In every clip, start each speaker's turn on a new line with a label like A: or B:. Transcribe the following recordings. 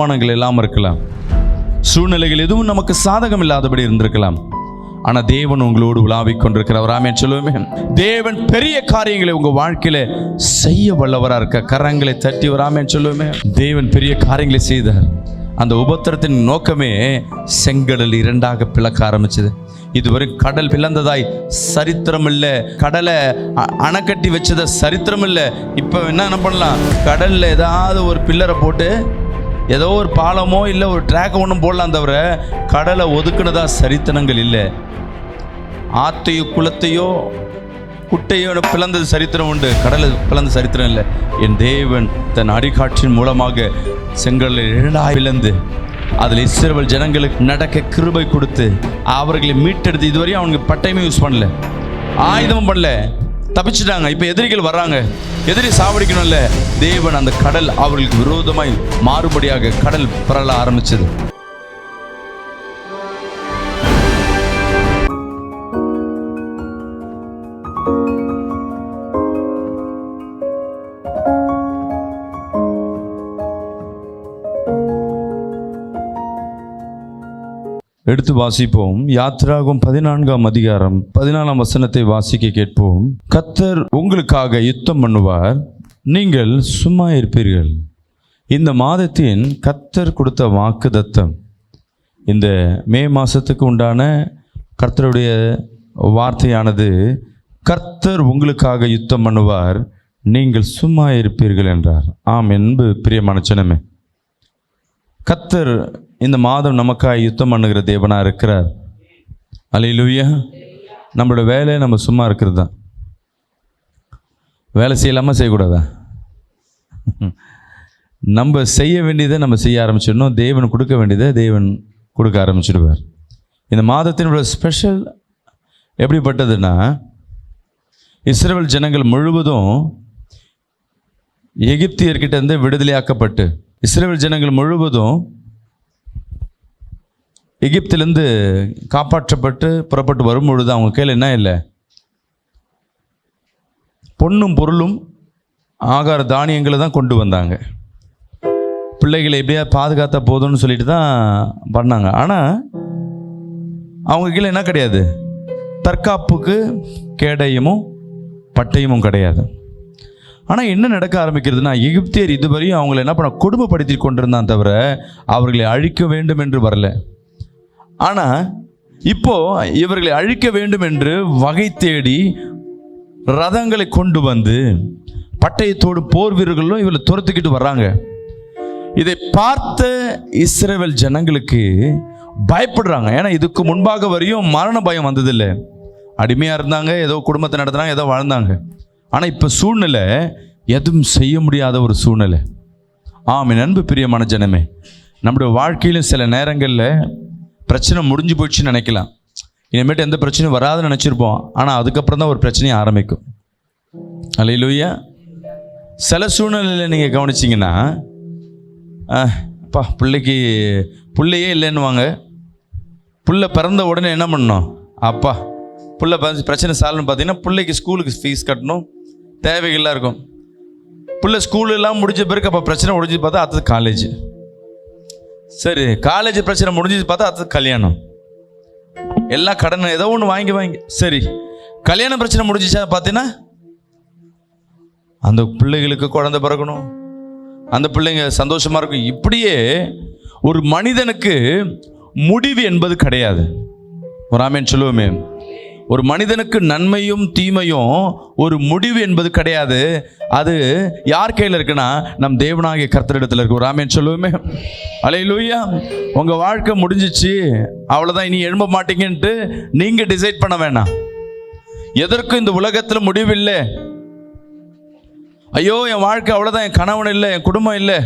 A: மானங்கள் இல்லாமல் இருக்கலாம், சூழ்நிலைகள் எதுவும் நமக்கு சாதகம் இல்லாதபடி இருந்திருக்கலாம். ஆனா தேவன் உங்களோடு உலாவிக் கொண்டிருக்கிறவர். ஆமென் சொல்லுவோமே. தேவன் பெரிய காரியங்களை உங்க வாழ்க்கையில செய்ய வல்லவரா இருக்க. கரங்களை தட்டி ஆமென் சொல்லுவோமே. தேவன் பெரிய காரியங்களை செய்தார். அந்த உபத்திரத்தின் நோக்கமே செங்கடல் இரண்டாக பிளக்க ஆரம்பிச்சது. இதுவரை கடல் பிளந்ததாய் சரித்திரம் இல்லை, கடலை அணைக்கட்டி வச்சத சரித்திரம் இல்லை. இப்போ என்ன பண்ணலாம், கடல்ல ஏதாவது ஒரு பில்லரை போட்டு ஏதோ ஒரு பாலமோ இல்லை ஒரு ட்ராக் ஒன்றும் போடலாம், தவிர கடலை ஒதுக்குனதா சரித்திரங்கள் இல்லை. ஆத்தையோ குளத்தையோ குட்டையோ பிளந்தது சரித்திரம் உண்டு, கடலை பிளந்த சரித்திரம் இல்லை. என் தேவன் தன் அடிகாற்றின் மூலமாக செங்கடலை இரண்டாய் பிளந்து அதில் இஸ்ரவேல் ஜனங்களுக்கு நடக்க கிருபை கொடுத்து அவர்களை மீட்டெடுத்து, இதுவரையும் அவங்க பட்டயமே யூஸ் பண்ணல, ஆயுதமும் பண்ணல, தப்பிச்சுட்டாங்க. இப்போ எதிரிகள் வர்றாங்க, எதிரி சாவடிக்கணும்ல. தேவன் அந்த கடல் அவர்களுக்கு விரோதமாய் மாறுபடியாக கடல் பரல ஆரம்பிச்சது. எடுத்து வாசிப்போம். யாத்திராகமம் 14ஆம் அதிகாரம் 14ஆம் வசனத்தை வாசிக்க கேட்போம். கர்த்தர் உங்களுக்காக யுத்தம் பண்ணுவார், நீங்கள் சும்மா இருப்பீர்கள். இந்த மாதத்தின் கர்த்தர் கொடுத்த வாக்குத்தத்தம், இந்த மே மாதத்துக்கு உண்டான கர்த்தருடைய வார்த்தையானது, கர்த்தர் உங்களுக்காக யுத்தம் பண்ணுவார், நீங்கள் சும்மா இருப்பீர்கள் என்றார். ஆம் என்பது பிரியமான ஜனமே, கர்த்தர் இந்த மாதம் நமக்காக யுத்தம் பண்ணுகிற தேவனாக இருக்கிறார். அல்லேலூயா. நம்மளோட வேலையை நம்ம சும்மா இருக்கிறது தான். வேலை செய்யலாமல் செய்யக்கூடாதா? நம்ம செய்ய வேண்டியதை நம்ம செய்ய ஆரம்பிச்சிடணும். தேவன் கொடுக்க வேண்டியதை தேவன் கொடுக்க ஆரம்பிச்சிடுவார். இந்த மாதத்தினோட ஸ்பெஷல் எப்படிப்பட்டதுன்னா, இஸ்ரவேல் ஜனங்கள் முழுவதும் எகிப்தியர்கிட்ட இருந்து விடுதலையாக்கப்பட்டு, இஸ்ரவேல் ஜனங்கள் முழுவதும் எகிப்திலிருந்து காப்பாற்றப்பட்டு புறப்பட்டு வரும்பொழுது அவங்க கையில் என்ன இல்லை, பொன்னும் பொருளும் ஆகார தானியங்களை தான் கொண்டு வந்தாங்க. பிள்ளைகளை எப்படியா பாதுகாத்தா போதும்னு சொல்லிட்டு தான் பண்ணாங்க. ஆனால் அவங்க கீழே என்ன கிடையாது, தற்காப்புக்கு கேடயமும் பட்டயமும் கிடையாது. ஆனால் என்ன நடக்க ஆரம்பிக்கிறதுனா, எகிப்தியர் இதுவரையும் அவங்களை என்ன பண்ண, கொடுமைப்படுத்தி கொண்டிருந்தான், தவிர அவர்களை அழிக்க வேண்டும் என்று வரல. ஆனால் இப்போ இவர்களை அழிக்க வேண்டும் என்று வகை தேடி ரதங்களை கொண்டு வந்து பட்டயத்தோடு போர் வீரர்களும் இவர்களை துரத்துக்கிட்டு வர்றாங்க. இதை பார்த்த இஸ்ரவேல் ஜனங்களுக்கு பயப்படுறாங்க. ஏன்னா இதுக்கு முன்பாக வரையும் மரண பயம் வந்ததில்லை. அடிமையாக இருந்தாங்க, ஏதோ குடும்பத்தை நடத்துனாங்க, ஏதோ வாழ்ந்தாங்க. ஆனால் இப்போ சூழ்நிலை எதுவும் செய்ய முடியாத ஒரு சூழ்நிலை. ஆம் அன்பு பிரியமான ஜனமே, நம்முடைய வாழ்க்கையிலும் சில நேரங்களில் பிரச்சனை முடிஞ்சு போயிடுச்சுன்னு நினைக்கலாம். இனிமேட்டு எந்த பிரச்சனையும் வராதுன்னு நினச்சிருப்போம். ஆனால் அதுக்கப்புறம் தான் ஒரு பிரச்சனையை ஆரம்பிக்கும். அல்லேலூயா. சில சூழ்நிலையில் நீங்கள் கவனிச்சிங்கன்னா, அப்பா பிள்ளையே இல்லைன்னுவாங்க. பிள்ளை பிறந்த உடனே என்ன பண்ணணும், அப்பா பிள்ளை பிரச்சனை சால்வ்னு பார்த்தீங்கன்னா, பிள்ளைக்கு ஸ்கூலுக்கு ஃபீஸ் கட்டணும், தேவைகள்லாம் இருக்கும். பிள்ளை ஸ்கூலெல்லாம் முடிஞ்ச பிறகு அப்போ பிரச்சனை முடிஞ்சு பார்த்தா அடுத்தது காலேஜ். சரி, காலேஜ் பிரச்சனை முடிஞ்சு பார்த்தா அடுத்தது கல்யாணம். எல்லாம் கடன் ஏதோ ஒன்று வாங்கி சரி, கல்யாண பிரச்சனை முடிஞ்சிச்சா பார்த்தீங்கன்னா அந்த பிள்ளைகளுக்கு குழந்தை பிறக்கணும், அந்த பிள்ளைங்க சந்தோஷமாக இருக்கும். இப்படியே ஒரு மனிதனுக்கு முடிவு என்பது கிடையாது. ஒரு ஆமென் சொல்லுவோமே. ஒரு மனிதனுக்கு நன்மையும் தீமையும் ஒரு முடிவு என்பது கிடையாது. அது யார் கையில் இருக்குன்னா, நம் தேவனாகிய கர்த்தரிடத்தில் இருக்கு. ஒரு ஆமென் சொல்லுவோமே. அல்லேலூயா. உங்கள் வாழ்க்கை முடிஞ்சிச்சு, அவ்வளோதான், இனி எழும்ப மாட்டீங்கன்ட்டு நீங்கள் டிசைட் பண்ண வேணாம். எதற்கும் இந்த உலகத்தில் முடிவில்லை. ஐயோ என் வாழ்க்கை அவ்வளோதான், என் கணவன் இல்லை, என் குடும்பம் இல்லை,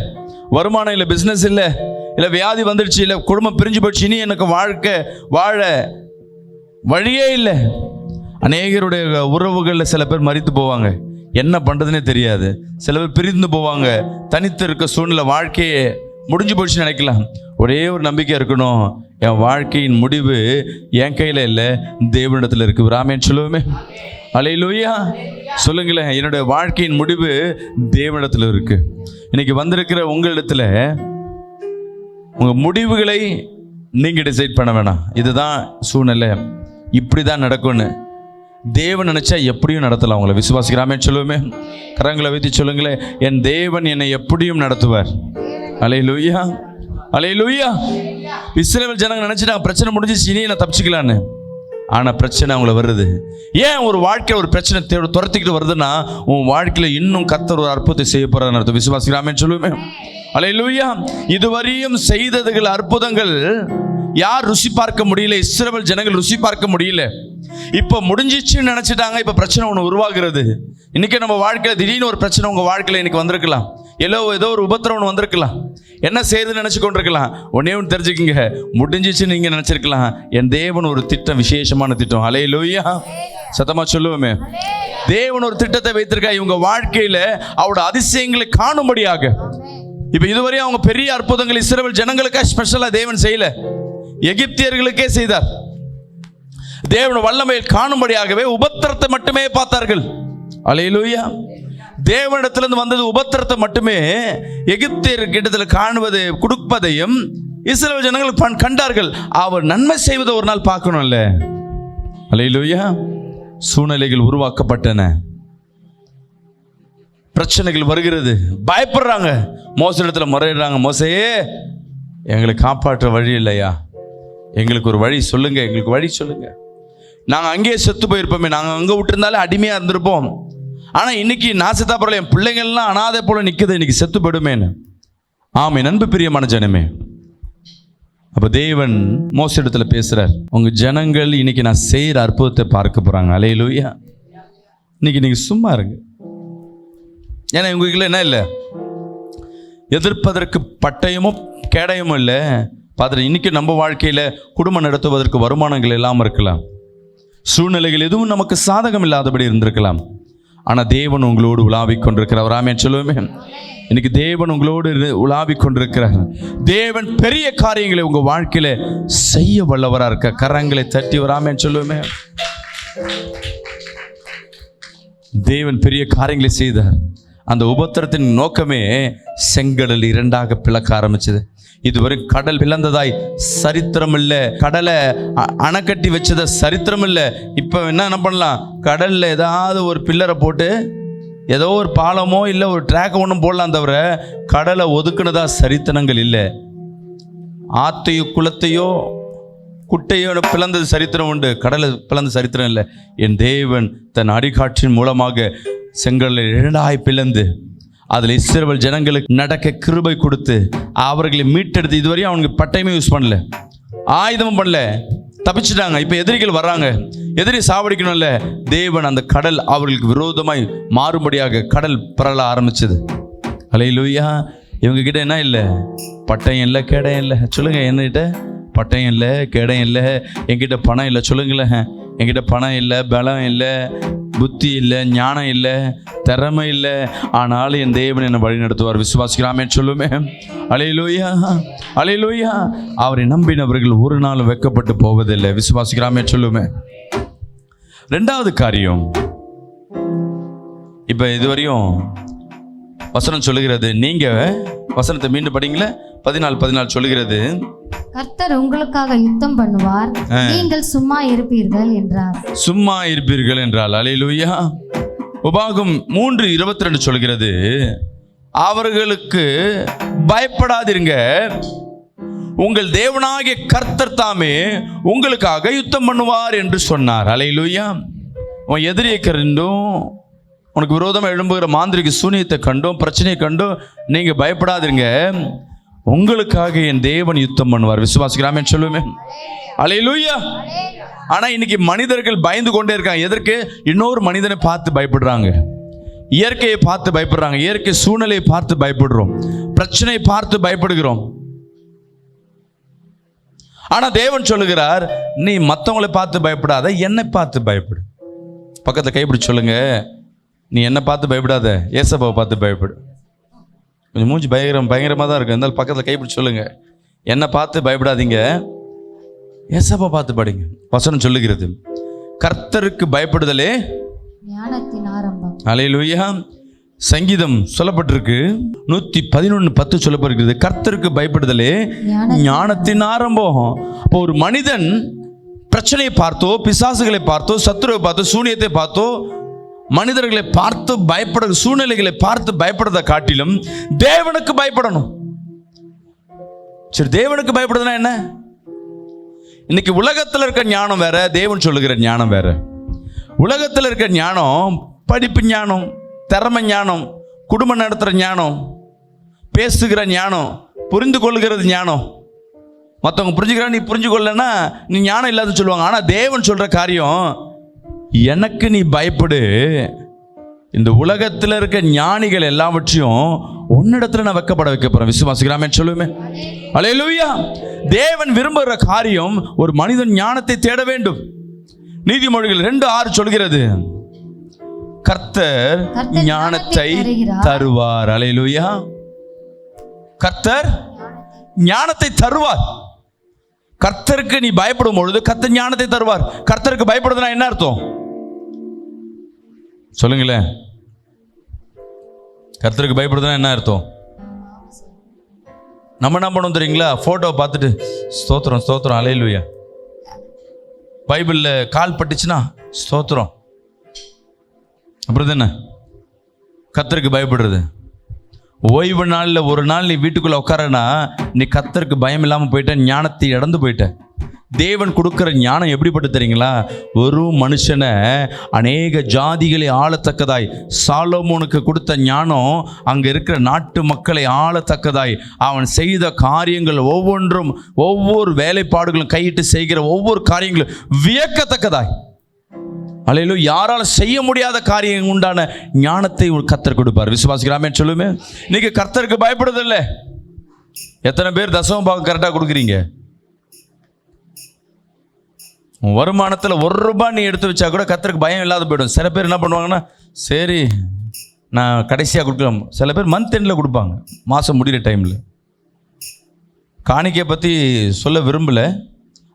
A: வருமானம் இல்லை, பிஸ்னஸ் இல்லை, வியாதி வந்துடுச்சு, இல்லை குடும்பம் பிரிஞ்சு போயிடுச்சு, இனி எனக்கு வாழ்க்கை வாழ வழியே இல்லை. அநேகருடைய உறவுகளில் சில பேர் மரித்து போவாங்க, என்ன பண்ணுறதுனே தெரியாது. சில பேர் பிரிந்து போவாங்க, தனித்து இருக்க சூழ்நிலை, வாழ்க்கையே முடிஞ்சு போயிடுச்சுன்னு நினைக்கலாம். ஒரே ஒரு நம்பிக்கை இருக்கணும், என் வாழ்க்கையின் முடிவு என் கையில் இல்லை, தேவனிடத்தில் இருக்கு. ஆமென் சொல்லுவோமே. அல்லேலூயா. சொல்லுங்களேன், என்னுடைய வாழ்க்கையின் முடிவு தேவனிடத்தில் இருக்கு. இன்னைக்கு வந்திருக்கிற உங்களிடத்துல உங்கள் முடிவுகளை நீங்கள் டிசைட் பண்ண வேணாம். இதுதான் சூழ்நிலை, இப்படி தான் நடக்கும்னு. தேவன் நினச்சா எப்படியும் நடத்தலாம். உங்களை விசுவாசிக்கிறாமே சொல்லுவோமே, கரங்களை வைத்து சொல்லுங்களேன், என் தேவன் என்னை எப்படியும் நடத்துவார். அல்லேலூயா, அல்லேலூயா. இஸ்ரவேல் ஜனங்க நினச்சிட்டாங்க பிரச்சனை முடிஞ்சிச்சு, இனி நான் தப்பிச்சுக்கலான்னு. ஆனால் பிரச்சனை அவங்கள வருது. ஏன் ஒரு வாழ்க்கை ஒரு பிரச்சனை துரத்திக்கிட்டு வருதுன்னா, உன் வாழ்க்கையில் இன்னும் கர்த்தர் ஒரு அற்புதத்தை செய்ய போகிறார் அர்த்தம். விசுவாசிக்கிறாமேன்னு சொல்லுவேன். அல்லேலூயா. இதுவரையும் செய்ததுகள் அற்புதங்கள் யார் ருசி பார்க்க முடியல? இஸ்ரவேல் ஜனங்கள் ருசி பார்க்க முடியல. இப்போ முடிஞ்சிச்சுன்னு நினச்சிட்டாங்க. இப்போ பிரச்சனை ஒன்று உருவாகிறது. இன்றைக்கி நம்ம வாழ்க்கையில் திடீர்னு ஒரு பிரச்சனை உங்கள் வாழ்க்கையில் இன்றைக்கி வந்திருக்கலாம். ஏதோ ஒரு உபத்திரம் ஒன்று வந்திருக்கலாம். என்ன செய்யுதுன்னு நினச்சி கொண்டிருக்கலாம். ஒன்றே ஒன்று தெரிஞ்சுக்கிங்க, முடிஞ்சிச்சுன்னு நீங்கள் நினச்சிருக்கலாம். என் தேவன் ஒரு திட்டம், விசேஷமான திட்டம். அல்லேலூயா. சத்தமாக சொல்லுவோமே, தேவன் ஒரு திட்டத்தை வைத்திருக்கா இவங்க வாழ்க்கையில் அவரோட அதிசயங்களை காணும்படியாக. இப்போ இதுவரையும் அவங்க பெரிய அற்புதங்கள் இஸ்ரவேல் ஜனங்களுக்காக ஸ்பெஷலாக தேவன் செய்யல, எகிப்தியர்களுக்கே செய்தார். தேவன் வல்லமையை காணும்படியாகவே உபத்திரத்தை மட்டுமே பார்த்தார்கள். அல்லேலூயா. தேவனிடத்திலிருந்து வந்தது உபத்திரத்தை மட்டுமே. எகிப்தியர் கிட்டத்தில் காணுவது கொடுப்பதையும் இஸ்ரவேல் ஜனங்கள் கண்டார்கள். அவர் நன்மை செய்வதை ஒரு நாள் பார்க்கணும்ல. அல்லேலூயா. சூழ்நிலைகள் உருவாக்கப்பட்டன, பிரச்சனைகள் வருகிறது, பயப்படுறாங்க, மோசத்தில் முறையிடுறாங்க. மோசையே, எங்களை காப்பாற்ற வழி இல்லையா? எங்களுக்கு ஒரு வழி சொல்லுங்க, எங்களுக்கு வழி சொல்லுங்க. நாங்கள் அங்கேயே செத்து போயிருப்போமே, நாங்கள் அங்கே விட்டுருந்தாலே அடிமையாக இருந்திருப்போம். ஆனால் இன்னைக்கு நான் செத்தா பரவாயில்ல, என் பிள்ளைங்கள்லாம் அனாதை போல நிற்குது, இன்னைக்கு செத்து போயிடுமேன்னு. ஆமே நண்பு, பிரியமான ஜனமே. அப்போ தேவன் மோசத்தில் பேசுகிறார், உங்கள் ஜனங்கள் இன்னைக்கு நான் செய்கிற அற்புதத்தை பார்க்க போகிறாங்க. அல்லேலூயா. இன்னைக்கு நீங்கள் சும்மா இருங்க. ஏன்னா உங்களுக்குள்ள என்ன இல்லை, எதிர்ப்பதற்கு பட்டயமும் கேடயமும் இல்லை. பார்த்துட்டு இன்றைக்கி நம்ம வாழ்க்கையில் குடும்பம் நடத்துவதற்கு வருமானங்கள் இல்லாமல் இருக்கலாம், சூழ்நிலைகள் எதுவும் நமக்கு சாதகம் இல்லாதபடி இருந்திருக்கலாம். ஆனால் தேவன் உங்களோடு உலாவிக் கொண்டிருக்கிறார். ஆமென் சொல்லுவோமே. இன்னைக்கு தேவன் உங்களோடு உலாவிக் கொண்டிருக்கிறார். தேவன் பெரிய காரியங்களை உங்கள் வாழ்க்கையில் செய்ய வல்லவராக இருக்க. கரங்களை தட்டி ஒரு ஆமென் சொல்லுவோமே. தேவன் பெரிய காரியங்களை செய்தார். அந்த உபத்திரத்தின் நோக்கமே செங்கடல் இரண்டாக பிளக்க ஆரம்பிச்சது. இதுவரை கடல் பிளந்ததாய் சரித்திரம் இல்லை, கடலை அணைக்கட்டி வச்சத சரித்திரம் இல்லை. இப்போ என்ன பண்ணலாம், கடலில் ஏதாவது ஒரு பில்லரை போட்டு ஏதோ ஒரு பாலமோ இல்லை ஒரு ட்ராக் ஒன்றும் போடலாம், தவிர கடலை ஒதுக்குனதா சரித்திரங்கள் இல்லை. ஆத்தையோ குளத்தையோ குட்டையோ பிளந்தது சரித்திரம் உண்டு, கடலை பிளந்த சரித்திரம் இல்லை. என் தேவன் தன் அடிகாட்சியின் மூலமாக செங்கடலை இரண்டாய் பிளந்து அதில் இஸ்ரவேல் ஜனங்களுக்கு நடக்க கிருபை கொடுத்து அவர்களை மீட்டெடுத்து, இதுவரையும் அவனுக்கு பட்டயமே யூஸ் பண்ணல, ஆயுதமும் பண்ணல, தப்பிச்சுட்டாங்க. இப்போ எதிரிகள் வர்றாங்க, எதிரி சாவடிக்கணும்ல. தேவன் அந்த கடல் அவர்களுக்கு விரோதமாய் மாறுபடியாக கடல் பரள ஆரம்பிச்சது. அல்லேலூயா. இவங்க கிட்ட என்ன இல்லை, பட்டயம் இல்லை, கேடயம் இல்லை. சொல்லுங்க, என்கிட்ட பட்டயம் இல்லை, கேடயம் இல்லை, என்கிட்ட பணம் இல்லை. சொல்லுங்களேன், என்கிட்ட பணம் இல்லை, பலம் இல்லை, புத்தி இல்லை, ஞானம் இல்லை, திறமை இல்லை. ஆனாலும் என் தேவன் என்னை வழி நடத்துவார். விசுவாசிக்கிறாமே சொல்லுமே. அல்லேலூயா, அல்லேலூயா. அவரை நம்பினவர்கள் ஒரு நாள் வெட்கப்பட்டு போவதில்லை. விசுவாசிக்கிறாமே சொல்லுமே. ரெண்டாவது காரியம், இப்போ இதுவரையும் வசனம் சொல்லுகிறது, நீங்க வசனத்தை மீண்டும் படிங்களே. 14 சொல்லுகிறது,
B: கர்த்தர் உங்களுக்காக யுத்தம் பண்ணுவார், நீங்கள் சும்மா இருப்பீர்கள் என்றார்.
A: சும்மா இருப்பீர்கள் என்றால். அல்லேலூயா. உபாகம் 3:22 சொல்கிறது, அவர்களுக்கு பயப்படாதிருங்க, உங்கள் தேவனாகிய கர்த்தர் தாமே உங்களுக்காக யுத்தம் பண்ணுவார் என்று சொன்னார். அல்லேலூயா. உன் எதிரியை கண்டும், உனக்கு விரோதமாக எழும்புகிற மாந்திரிக சூனியத்தை கண்டும், பிரச்சனையை கண்டும் நீங்கள் பயப்படாதிருங்க, உங்களுக்காக என் தேவன் யுத்தம் பண்ணுவார். விசுவாசிக்கிறாமே சொல்லுவேன். அல்லேலூயா. ஆனால் இன்னைக்கு மனிதர்கள் பயந்து கொண்டே இருக்காங்க. எதற்கு? இன்னொரு மனிதனை பார்த்து பயப்படுறாங்க, இயற்கையை பார்த்து பயப்படுறாங்க, இயற்கை சூழ்நிலையை பார்த்து பயப்படுறோம், பிரச்சனையை பார்த்து பயப்படுகிறோம். ஆனால் தேவன் சொல்லுகிறார், நீ மற்றவங்களை பார்த்து பயப்படாத, என்னை பார்த்து பயப்படு. பக்கத்தில் கைப்பிடி சொல்லுங்க, நீ என்னை பார்த்து பயப்படாத, ஏசப்பாவை பார்த்து பயப்படு. கொஞ்சம் மூஞ்சி பயங்கரமாக தான் இருக்கும், இருந்தாலும் பக்கத்தில் கைப்பிடி சொல்லுங்க, என்னை பார்த்து பயப்படாதீங்க, ஏசப்பா பார்த்து படிங்க. வசனம் சொல்லுகிறது, கர்த்தருக்கு பயப்படுதலே
B: ஞானத்தின் ஆரம்பம்.
A: அல்லேலூயா. சங்கீதம் சொல்லப்பட்டிருக்கு 111:10 சொல்லப்பட்டிருக்கிறது, கர்த்தருக்கு பயப்படுதலே ஞானத்தின் ஆரம்பம். அப்போ ஒரு மனிதன் பிரச்சனையை பார்த்தோ, பிசாசுகளை பார்த்தோ, சத்துருவை பார்த்தோ, சூனியத்தை பார்த்தோ, மனிதர்களை பார்த்து பயப்பட, சூழ்நிலைகளை பார்த்து பயப்படுறதை காட்டிலும் தேவனுக்கு பயப்படணும். சரி, தேவனுக்கு பயப்படுதுன்னா என்ன? இன்னைக்கு உலகத்தில் இருக்க ஞானம் வேற, தேவன் சொல்லுகிற ஞானம் வேற. உலகத்தில் இருக்க ஞானம் படிப்பு ஞானம், திறமை ஞானம், குடும்பம் நடத்துகிற ஞானம், பேசுகிற ஞானம், புரிந்து கொள்ளுகிறது ஞானம். மற்றவங்க புரிஞ்சுக்கிறா, நீ புரிஞ்சு கொள்ளனா நீ ஞானம் இல்லாத சொல்லுவாங்க. ஆனால் தேவன் சொல்கிற காரியம், எனக்கு நீ பயப்படு. இந்த உலகத்தில் இருக்க ஞானிகள் எல்லாவற்றையும் உன்னிடத்துல நான் வெக்கப்பட வைக்க போறேன். விசுவாசிக்கிறாமே சொல்லுமே. அல்லேலூயா. தேவன் விரும்புகிற காரியம் ஒரு மனிதன் ஞானத்தை தேட வேண்டும். நீதிமொழிகள் 2:6 சொல்கிறது, கர்த்தர் ஞானத்தை தருவார். அல்லேலூயா. கர்த்தர் ஞானத்தை தருவார். கர்த்தருக்கு நீ பயப்படும் பொழுது கர்த்தர் ஞானத்தை தருவார். கர்த்தருக்கு பயப்படுதுன்னா என்ன அர்த்தம் சொல்லுங்களேன்? கர்த்தருக்கு பயப்படுதுன்னா என்ன அர்த்தம்? நம்ம என்ன பண்ணுவோம் தெரியுங்களா? போட்டோவை பார்த்துட்டு ஸ்தோத்திரம் ஸ்தோத்திரம் அல்லேலூயா, பைபிளில் கால் பட்டுச்சுன்னா ஸ்தோத்திரம், அப்புறம் என்ன கர்த்தருக்கு பயப்படுறது? ஓய்வு நாளில் ஒரு நாள் நீ வீட்டுக்குள்ளே உட்காரனா நீ கர்த்தருக்கு பயம் இல்லாமல் போயிட்ட, ஞானத்தை இழந்து போயிட்ட. தேவன் கொடுக்குற ஞானம் எப்படிப்பட்டு தெரியுங்களா? ஒரு மனுஷனை அநேக ஜாதிகளை ஆளத்தக்கதாய், சாலமோனுக்கு கொடுத்த ஞானம் அங்கே இருக்கிற நாட்டு மக்களை ஆளத்தக்கதாய், அவன் செய்த காரியங்கள் ஒவ்வொன்றும், ஒவ்வொரு வேலைப்பாடுகளும், கையிட்டு செய்கிற ஒவ்வொரு காரியங்களும் வியக்கத்தக்கதாய், அல்லேலூயா, யாரால செய்ய முடியாத காரியம் உண்டான ஞானத்தை கர்த்தர் கொடுப்பார். விசுவாசிக்கிறாமே சொல்லுமே. இன்னைக்கு கர்த்தருக்கு பயப்படுதில்ல. எத்தனை பேர் தசம பாகம் கரெக்டாக கொடுக்குறீங்க? வருமானத்தில் ₹1 நீ எடுத்து வச்சா கூட கர்த்தருக்கு பயம் இல்லாத போயிடும். சில பேர் என்ன பண்ணுவாங்கன்னா, சரி நான் கடைசியாக கொடுக்கலாம். சில பேர் மந்த் எண்டில் கொடுப்பாங்க, மாதம் முடிகிற டைமில். காணிக்கையை பற்றி சொல்ல விரும்பலை,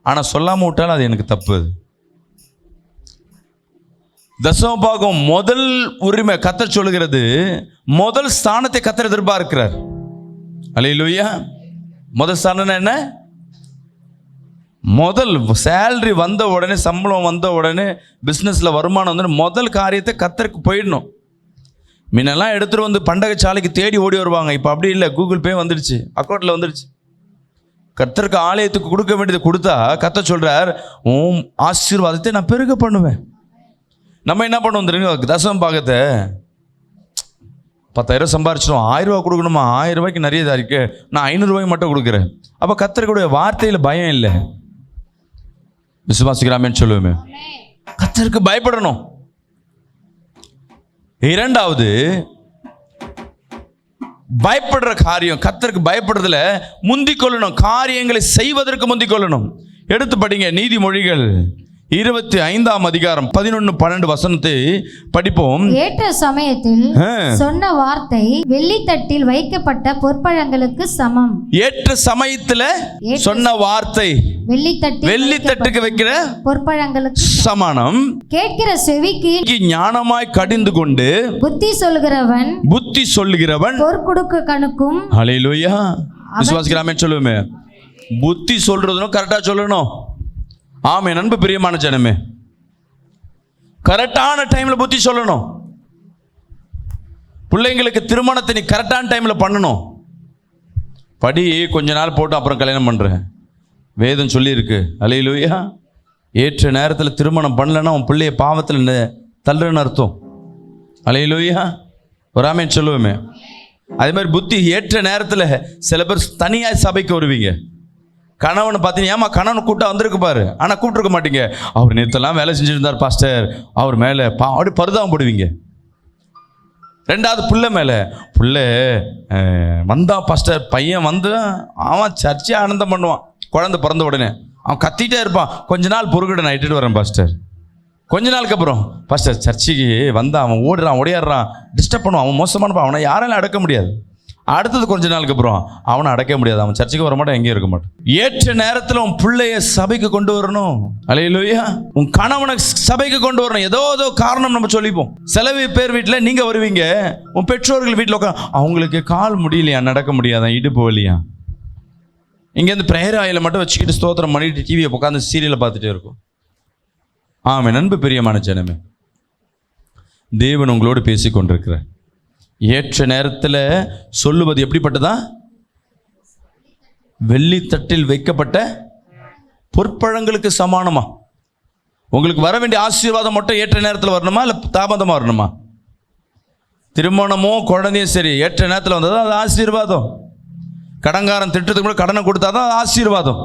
A: ஆனால் சொல்லாமல் விட்டாலும் அது எனக்கு தப்பு. அது தசம பாகம் முதல் உரிமை கர்த்தர் சொல்லுகிறது. முதல் ஸ்தானத்தை கர்த்தர் எதிர்பார்க்கிறார். அல்லேலூயா. முதல் ஸ்தானம் என்ன? முதல் சேலரி வந்த உடனே, சம்பளம் வந்த உடனே, பிஸ்னஸில் வருமானம் வந்து முதல் காரியத்தை கர்த்தருக்கு போயிடணும். முன்னெல்லாம் எடுத்துகிட்டு வந்து பண்டகை சாலைக்கு தேடி ஓடி வருவாங்க. இப்போ அப்படி இல்லை, கூகுள் பே வந்துடுச்சு, அக்கௌண்ட்டில் வந்துடுச்சு. கர்த்தருக்கு ஆலயத்துக்கு கொடுக்க வேண்டியது கொடுத்தா கர்த்தர் சொல்கிறார், உன் ஆசீர்வாதத்தை நான் பெருக பண்ணுவேன். நம்ம என்ன பண்ணுவோம் தெரியுங்க? தசம பாகத்தை 10,000 சம்பாரிச்சிடும், 1000 ரூபா கொடுக்கணுமா? 1000 ரூபாய்க்கு நிறைய இதாக இருக்கு, நான் 500 ரூபாய்க்கு மட்டும் கொடுக்குறேன். அப்போ கர்த்தருடைய வார்த்தையில் பயம் இல்லை. விசுவாசிக்கிறாமேன்னு சொல்லுவேமே. கர்த்தருக்கு பயப்படணும். இரண்டாவது, பயப்படுற காரியம், கர்த்தருக்கு பயப்படுறதுல முந்திக் கொள்ளணும். காரியங்களை செய்வதற்கு முந்திக் கொள்ளணும். எடுத்து படிங்க நீதிமொழிகள் 25 11-12 வசனத்தை படிப்போம்.
B: ஏற்ற சமயத்தில் சொன்ன வார்த்தை வெள்ளித்தட்டில் வைக்கப்பட்ட பொற்பழங்களுக்கு சமம்.
A: ஏற்ற சமயத்துல சொன்ன வார்த்தை வெள்ளித்தட்டுக்கு வைக்கிற பொற்பழங்களுக்கு சமானம்.
B: கேட்கிற செவிக்கு
A: ஞானமாய் கடிந்து கொண்டு புத்தி சொல்லுகிறவன்
B: பொற்கொடுக்க கணுக்கும்.
A: அல்லேலூயா. விசுவாசிக்கிறாமே சொல்லுவேமே. புத்தி சொல்றதும் கரெக்டா சொல்லணும். ஆமே நண்பு, பிரியமான ஜனமே, கரெக்டான டைம்ல புத்தி சொல்லணும். பிள்ளைங்களுக்கு திருமணத்தை நீ கரெக்டான டைம்ல பண்ணணும். படி கொஞ்ச நாள் போட்டு அப்புறம் கல்யாணம் பண்றேன், வேதம் சொல்லி இருக்கு. அல்லேலூயா. ஏற்ற நேரத்தில் திருமணம் பண்ணலன்னா உன் பிள்ளைய பாவத்தில் தள்ளுறன்னு அர்த்தம். அல்லேலூயா. ஒரு ஆமென் சொல்லுவோமே. அதே மாதிரி புத்தி ஏற்ற நேரத்தில் சில பேர் தனியாக சபைக்கு வருவீங்க. கணவனை பார்த்தீங்கன்னா, ஏமா கணவனை கூப்பிட்டா வந்திருக்கு பாரு, ஆனால் கூப்பிட்டுருக்க மாட்டீங்க. அவர் நேற்றெல்லாம் வேலை செஞ்சுருந்தார் பாஸ்டர், அவர் மேலே அப்படி பருதாம் போடுவீங்க. ரெண்டாவது பிள்ளை மேலே, பிள்ளை வந்தா பாஸ்டர், பையன் வந்து அவன் சர்ச்சை ஆனந்தம் பண்ணுவான். குழந்தை பிறந்த உடனே அவன் கத்திட்டே இருப்பான், கொஞ்ச நாள் பொறுக்கிட்ட நான் இட்டுட்டு வரேன் பாஸ்டர். கொஞ்ச நாளுக்கு அப்புறம் பாஸ்டர் சர்ச்சைக்கு வந்தா அவன் ஓடுறான், ஓடியாடுறான், டிஸ்டர்ப் பண்ணுவான், அவன் மோசமானப்பா, அவனை யாராலும் அடக்க முடியாது. அடுத்தது கொஞ்ச நாளுக்கு அப்புறம் அவனை அடைக்க முடியாது, அவன் சர்ச்சுக்கு வர மாட்டான், எங்கேயும் இருக்க மாட்டான். ஏற்ற நேரத்தில் உன் பிள்ளைய சபைக்கு கொண்டு வரணும். அல்லேலூயா. உன் கணவனை சபைக்கு கொண்டு வரணும். ஏதோ காரணம் நம்ம சொல்லிப்போம். சில பேர் வீட்டில் நீங்க வருவீங்க, உன் பெற்றோர்கள் வீட்டில் உட்காந்து அவங்களுக்கு கால் முடியலையா, நடக்க முடியாதான், இடுப்பு வலியா, இங்கேருந்து பிரேயர் ஆயில மட்டும் வச்சுக்கிட்டு ஸ்தோத்திரம் பண்ணிட்டு டிவியை உட்காந்து சீரியலை பார்த்துட்டே இருக்கும். ஆமே நண்பு பிரியமான ஜனமே, தேவன் உங்களோடு பேசி கொண்டிருக்கிறார். ஏற்ற நேரத்தில் சொல்லுவது எப்படிப்பட்டதா? வெள்ளித்தட்டில் வைக்கப்பட்ட பொற்பழங்களுக்கு சமானமா? உங்களுக்கு வர வேண்டிய ஆசீர்வாதம் மட்டும் ஏற்ற நேரத்தில் வரணுமா, இல்லை தாமதமாக வரணுமா? திருமணமோ குழந்தையும் சரி, ஏற்ற நேரத்தில் வந்தது அது ஆசீர்வாதம். கடன்காரன் திட்டத்துக்கு கூட கடனை கொடுத்தாதான் அது ஆசீர்வாதம்.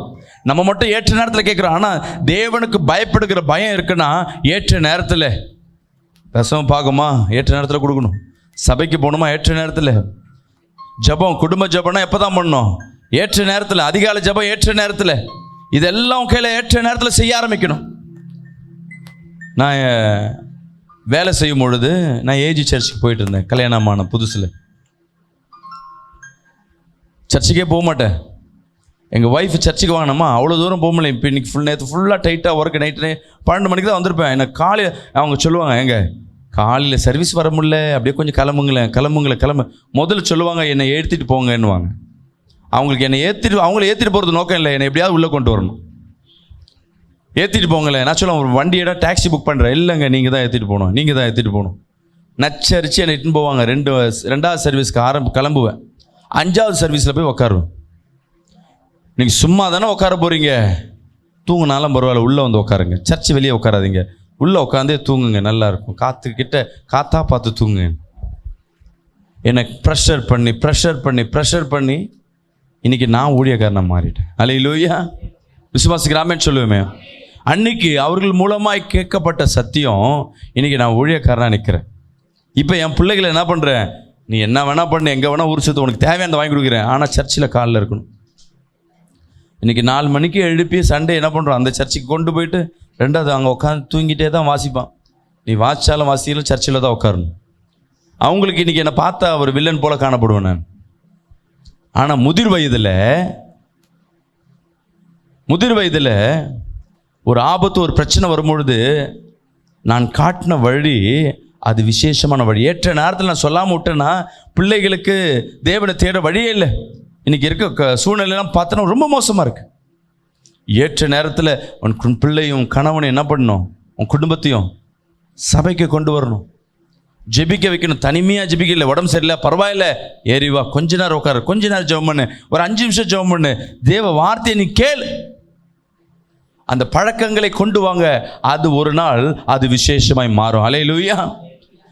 A: நம்ம மட்டும் ஏற்ற நேரத்தில் கேட்குறோம். ஆனால் தேவனுக்கு பயப்படுகிற பயம் இருக்குன்னா ஏற்ற நேரத்தில் தசமம் பார்க்குமா, ஏற்ற நேரத்தில் கொடுக்கணும். சபைக்கு போகணுமா, ஏற்ற நேரத்தில். ஜபம், குடும்ப ஜபம்னா எப்போ தான் பண்ணணும்? ஏற்ற நேரத்தில். அதிகாலை ஜபம் ஏற்ற நேரத்தில். இதெல்லாம் கையில் ஏற்ற நேரத்தில் செய்ய ஆரம்பிக்கணும். நான் வேலை செய்யும் பொழுது நான் ஏஜி சர்ச்சுக்கு போயிட்டு இருந்தேன். கல்யாணமான புதுசில் சர்ச்சுக்கே போக மாட்டேன். எங்கள் ஒய்ஃப் சர்ச்சுக்கு வாங்கினோமா, அவ்வளோ தூரம் போக முடியல. இப்போ இன்றைக்கி நேற்று ஃபுல்லாக டைட்டாக ஒர்க்கு, நைட்டு 12 மணிக்கு தான் வந்திருப்பேன். எனக்கு காலையில் அவங்க சொல்லுவாங்க, எங்க காலையில் சர்வீஸ் வர முடியல, அப்படியே கொஞ்சம் கிளம்பு. முதல்ல சொல்லுவாங்க என்னை ஏற்றிட்டு போங்கன்னுவாங்க. அவங்களுக்கு என்னை அவங்கள ஏற்றிட்டு போகிறது நோக்கம் இல்லை, என்னை எப்படியாவது உள்ளே கொண்டு வரணும். ஏற்றிட்டு போங்களேன். நான் சொல்லுவேன், ஒரு வண்டியோட டாக்ஸி புக் பண்ணுறேன். இல்லைங்க, நீங்கள் தான் ஏற்றிட்டு போகணும். நச்சரிச்சு என்னை இட்டுன்னு போவாங்க. ரெண்டாவது சர்வீஸ்க்கு கிளம்புவேன். 5வது சர்வீஸில் போய் உட்காருவேன். நீங்கள் சும்மா தானே உட்கார போகிறீங்க, தூங்குனாலும் பரவாயில்ல, உள்ளே வந்து உட்காருங்க. சர்ச்சு வெளியே உட்காராதீங்க, உள்ளே உட்காந்தே தூங்குங்க, நல்லாயிருக்கும். காற்றா பார்த்து தூங்குங்க. என்னை ப்ரெஷர் பண்ணி இன்றைக்கி நான் ஊழியக்காரனை மாறிட்டேன். அல்லேலூயா. விசுவாசிக்கிறாமேன்னு சொல்லுவேமே. அன்னைக்கு அவர்கள் மூலமாய் கேட்கப்பட்ட சத்தியம், இன்றைக்கி நான் ஊழியக்காரனாக நிற்கிறேன். இப்போ என் பிள்ளைகளை என்ன பண்ணுறேன், நீ என்ன வேணா பண்ணு, எங்கே வேணா ஊர் சுற்று, உனக்கு தேவையானதை வாங்கி கொடுக்குறேன், ஆனால் சர்ச்சில் காலில் இருக்கணும். இன்றைக்கி 4 மணிக்கு எழுப்பி சண்டே என்ன பண்ணுறோம், அந்த சர்ச்சுக்கு கொண்டு போயிட்டு 2வது அங்கே உட்காந்து தூங்கிட்டே தான் வாசிப்பான். நீ வாசித்தாலும் வாசித்தாலும் சர்ச்சில் தான் உட்காரணும். அவங்களுக்கு இன்றைக்கி என்னை பார்த்தா ஒரு வில்லன் போல் காணப்படுவேன் நான். ஆனால் முதிர் வயதில் ஒரு ஆபத்து, ஒரு பிரச்சனை வரும்பொழுது நான் காட்டின வழி அது விசேஷமான வழி. ஏற்ற நேரத்தில் நான் சொல்லாமல் விட்டேன்னா பிள்ளைகளுக்கு தேவனை தேட வழியே இல்லை. இன்றைக்கி இருக்க சூழ்நிலையெல்லாம் பார்த்தோன்னா ரொம்ப மோசமாக இருக்குது. ஏற்ற நேரத்தில் உன் பிள்ளையும் கணவனை என்ன பண்ணணும், உன் குடும்பத்தையும் சபைக்கு கொண்டு வரணும், ஜெபிக்க வைக்கணும். தனிமையாக ஜெபிக்கல, உடம்பு சரியில்லை, பரவாயில்ல, ஏறிவா, கொஞ்ச நேரம் உட்காரு, கொஞ்ச நேரம் ஜெபம் பண்ணு, ஒரு 5 நிமிஷம் ஜெபம் பண்ணு, தேவ வார்த்தையை நீ கேளு. அந்த பழக்கங்களை கொண்டு வாங்க. அது ஒரு நாள் அது விசேஷமாய் மாறும். அல்லேலூயா.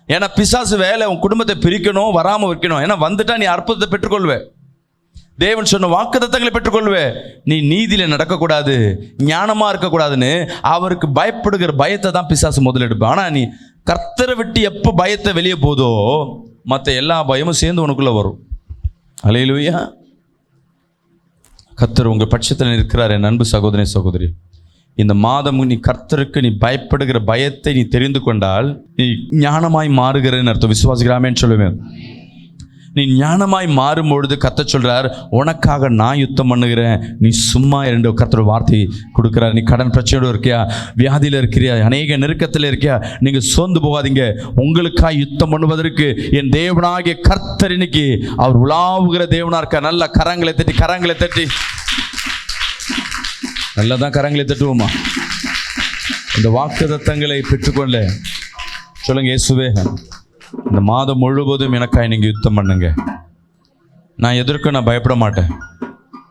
A: ஏன்னா பிசாசு வேலை உன் குடும்பத்தை பிரிக்கணும், வராமல் வைக்கணும். ஏன்னா வந்துட்டா நீ அற்புதத்தை பெற்றுக்கொள்வே, தேவன் சொன்ன வாக்குத்தத்தங்களை பெற்றுக்கொள்வே. நீ நீதியில் நடக்கக்கூடாது, ஞானமாக இருக்கக்கூடாதுன்னு அவருக்கு பயப்படுகிற பயத்தை தான் பிசாசு முதலெடுப்பேன். ஆனால் நீ கர்த்தரை விட்டு எப்போ பயத்தை வெளியே போதோ மற்ற எல்லா பயமும் சேர்ந்து உனக்குள்ளே வரும். அல்லேலூயா. கர்த்தர் உங்கள் பட்சத்தில் இருக்கிறார். என் அன்பு சகோதரி, இந்த மாதம் நீ கர்த்தருக்கு நீ பயப்படுகிற பயத்தை நீ தெரிந்து கொண்டால் நீ ஞானமாய் மாறுகிறன்னு அர்த்தம். விசுவாசிக்கிறாமேன்னு சொல்லுவேன். நீ ஞானமாய் மாறும் பொழுது கர்த்தர் சொல்றார், உனக்காக நான் யுத்தம் பண்ணுகிறேன், நீ சும்மா 2 கர்த்தர் வார்த்தை கொடுக்குறார். நீ கடன் பிரச்சனையோடு இருக்கியா, வியாதியில் இருக்கிறியா, அநேக நெருக்கத்தில் இருக்கியா, நீங்கள் சோர்ந்து போகாதீங்க. உங்களுக்காக யுத்தம் பண்ணுவதற்கு என் தேவனாகிய கர்த்தர் இன்னைக்கு அவர் உலாவுகிற தேவனா இருக்க. நல்ல கரங்களை தட்டி நல்லதான் கரங்களை தட்டுவோமா. இந்த வாக்குத்தத்தங்களை பெற்றுக்கொள்ள சொல்லுங்க, இயேசுவே இந்த மாதம் முழுவதும் எனக்காய் நீங்கள் யுத்தம் பண்ணுங்க. நான் எதற்கும் நான் பயப்பட மாட்டேன்,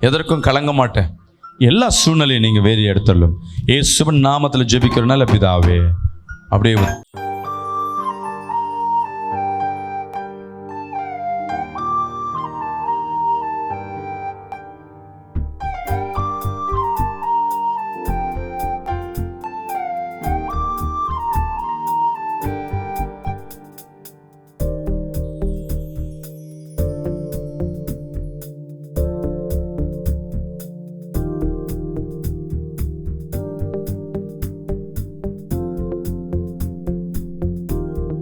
A: எதற்கும் கலங்க மாட்டேன். எல்லா சூழ்நிலையும் நீங்கள் வேறு எடுத்துள்ளும். இயேசுவின் நாமத்தில் ஜெபிக்கிறனால பிதாவே. அப்படியே